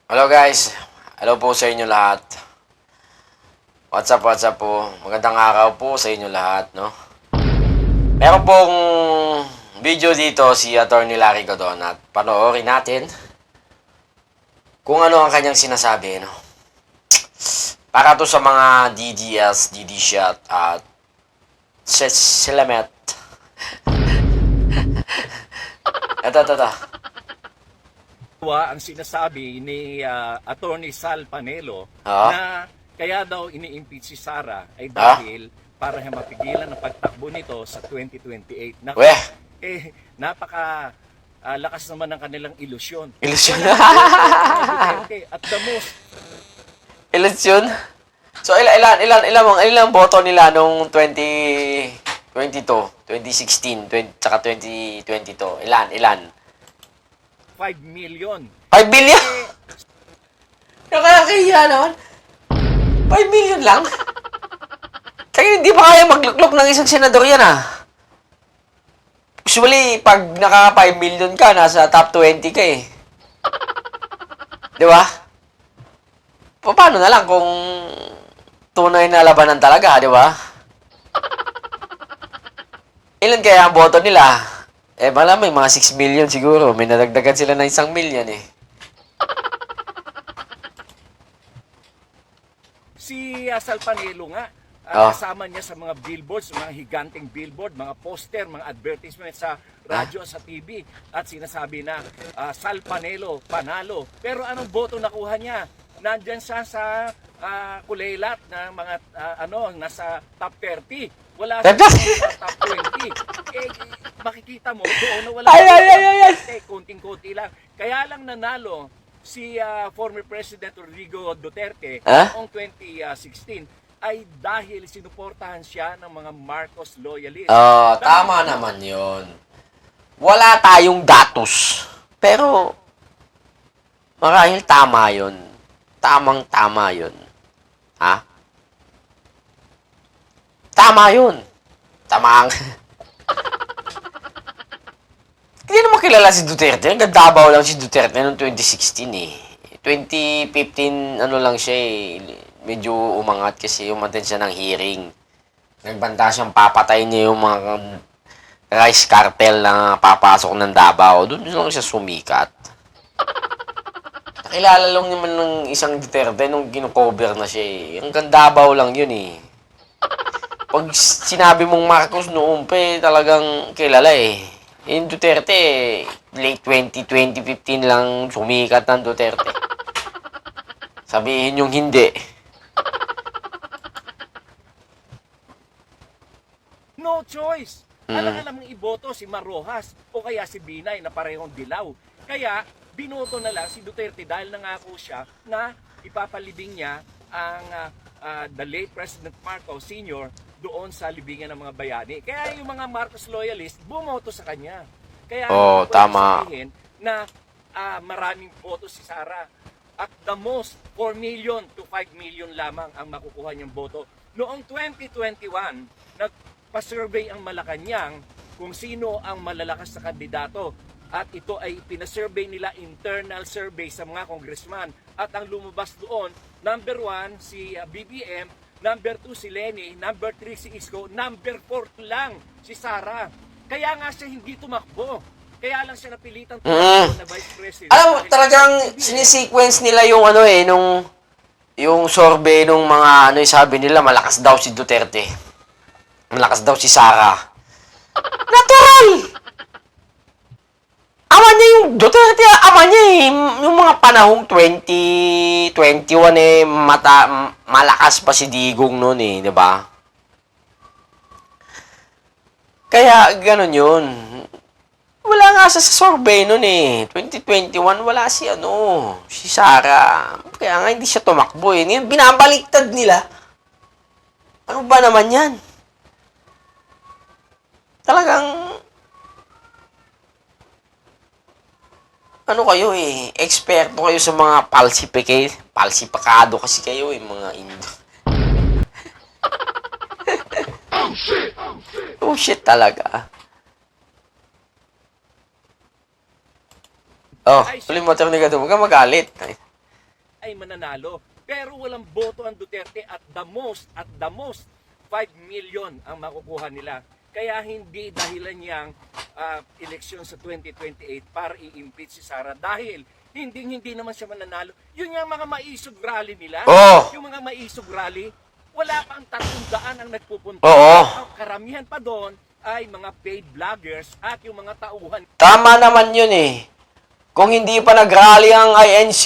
Hello guys, hello po sa inyo lahat. What's up po. Magandang araw po sa inyo lahat, no? Meron pong video dito si Atty. Larry Godon at panoorin natin kung ano ang kanyang sinasabi, no? Para to sa mga DDS, DD-shot at Selamet. Ito. Ang sinasabi ni Attorney Sal Panelo Ah? na kaya daw ini-impeach si Sara ay dahil para mapigilan ang pagtakbo nito sa 2028. Naku, Weh, napaka lakas naman ng kanilang ilusyon. ilusyon. At the most, Eleksyon? So, ilan boto nila nung 2022, 2016, tsaka 2022? Ilan? 5 million. 5 billion? Nakakahiya naman. 5 million lang? Kaya hindi pa kaya magluklok ng isang senador yan, ah. Usually, pag naka 5 million ka, nasa top 20 ka eh. Di ba? Paano na lang kung tunay na labanan talaga, di ba? Ilan kaya ang boto nila? Malamang mga 6 million siguro. May nadagdagan sila ng 1 million eh. Si Sal Panelo nga, Oh. kasama niya sa mga billboards, mga higanting billboard, mga poster, mga advertisement sa radyo at sa TV. At sinasabi na, Sal Panelo, panalo. Pero anong boto nakuha niya? Nandyan siya sa kulelat ng mga, nasa top 30. Wala siya sa top 20. Makikita mo, doon na wala. Ay. Konting-konti lang. Kaya lang nanalo si former President Rodrigo Duterte noong 2016 ay dahil sinuportahan siya ng mga Marcos loyalists. Tama naman yon. Wala tayong datos. Pero, marahil tama yon. Tamang-tama yon. Ha? Tama yun. Tamang. Hindi naman kilala si Duterte. Nagdabaw lang si Duterte noong 2016 eh. 2015, ano lang siya eh. Medyo umangat kasi umaten siya ng hearing. Nagbanta siyang papatay niya yung mga rice cartel na papasok ng Davao. Doon lang siya sumikat. Nakilala lang naman ng isang Duterte nung kinocover na siya eh. Hanggang Davao lang yun eh. Pag sinabi mong Marcos noong talagang kilala eh. Yung Duterte, late 2015 lang sumikat ng Duterte. Sabihin yung hindi. No choice. Alam mong iboto si Marrojas o kaya si Binay na parehong dilaw. Kaya binoto na lang si Duterte dahil nangako siya na ipapalibing niya ang the late President Marcos Sr. doon sa libingan ng mga bayani. Kaya yung mga Marcos loyalists bumoto sa kanya. Kaya tama. sabihin na maraming boto si Sara. At the most, 4 million to 5 million lamang ang makukuha niyang boto. Noong 2021, nagpa-survey ang Malacanang kung sino ang malalakas na kandidato. At ito ay pinasurvey nila, internal survey sa mga congressman. At ang lumabas doon, number 1 si BBM, number 2 si Lenny, number 3 si Isko, number 4 lang si Sara. Kaya nga siya hindi tumakbo. Kaya lang siya napilitang tumakbo na Vice President. Alam mo, talagang sinisequence nila yung yung survey nung mga sabi nila malakas daw si Duterte. Malakas daw si Sara. Natural! Ama niya yung Duterte, ama niya eh. Yung mga panahong 2021 eh, malakas pa si Digong noon eh, di ba? Kaya, ganun yun. Wala nga sa survey noon eh. 2021, wala si si Sara. Kaya nga hindi siya tumakbo eh. Binabaliktad nila. Ano ba naman yan? Talagang kayo eh, eksperto kayo sa mga palsipakado kasi kayo eh, mga Indo. Oh shit talaga. Oh, tuloy motor ni Gado. Huwag kang magalit. ay mananalo. Pero walang boto ang Duterte at the most 5 million ang makukuha nila. Kaya hindi dahilan niyang eleksyon sa 2028 para i-impeach si Sara dahil hindi naman siya mananalo. Yun yung mga maisog rally nila. Oo. Yung mga maisog rally, wala pang 300 ang nagpupunta. Oo. Ang karamihan pa doon ay mga paid vloggers at yung mga tauhan. Tama naman yun eh. Kung hindi pa nag-rally ang INC,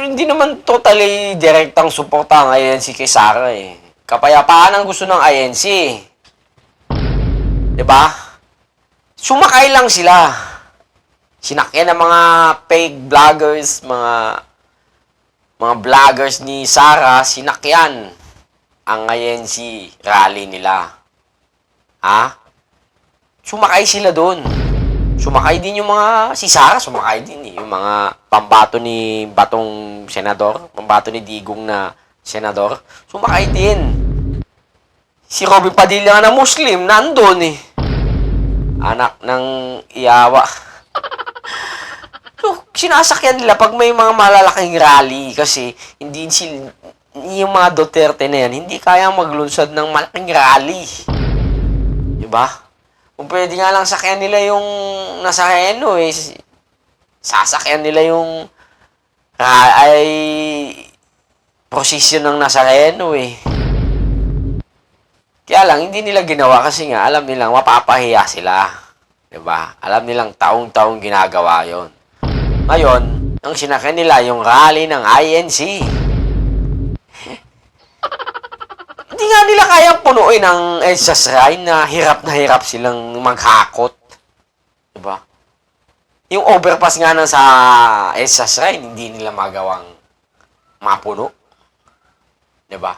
hindi naman totally direktang suporta ang INC kay Sara eh. Kapayapaan ang gusto ng INC. Diba? Sumakay lang sila. Sinakyan ng mga fake vloggers, mga vloggers ni Sara, sinakyan ang INC rally nila. Ha? Sumakay sila doon. Sumakay din yung mga, si Sara sumakay din eh. Yung mga pambato ni Batong Senador, pambato ni Digong na Senador, sumakay din. Si Robby Padilla na Muslim, nandun eh. Anak ng iyawa. So, sinasakyan nila pag may mga malalaking rally kasi hindi yung mga Duterte na yan, hindi kayang maglunsad ng malaking rally. Diba? Kung pwede nga lang sakyan nila yung nasakyan eh, sasakyan nila yung ay prosesyon ng Nazareno eh. Kaya lang, hindi nila ginawa kasi nga, alam nilang mapapahiya sila. Diba? Alam nilang taong-taong ginagawa yon. Ngayon, ang sinakyan nila yung rally ng INC. Hindi nga nila kayang punuin ang EDSA Shrine na hirap silang maghakot. Diba? Yung overpass nga na sa EDSA Shrine, hindi nila magawang mapuno. Diba?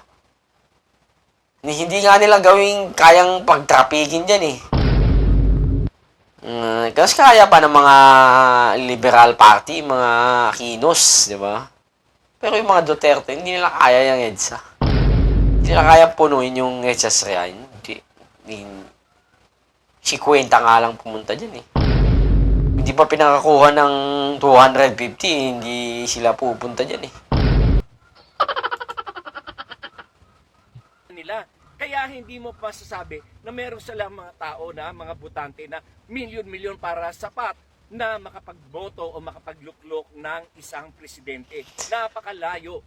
Hindi nga nila gawing kayang pagtrapikin dyan eh. Kasi kaya pa ng mga liberal party, mga kinos, di ba? Pero yung mga Duterte, hindi nila kaya yung EDSA. Hindi nila kaya punuin yung EDSA Shrine. Si Kwenta nga lang pumunta dyan eh. Hindi pa pinakakuha ng 250, hindi sila pupunta dyan eh. Nila. Kaya hindi mo masasabi na meron silang mga tao na, mga butante na milyon-milyon para sapat na makapagboto o makapagluklok ng isang presidente. Napakalayo.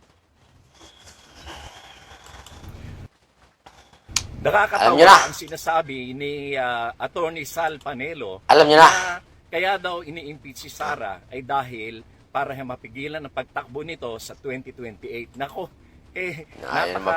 Alam Nakakatawa nyo na. ang sinasabi ni Attorney Sal Panelo Alam nyo na. kaya daw ini-impeach si Sara ay dahil para mapigilan ang pagtakbo nito sa 2028. Nako, Ayaw napaka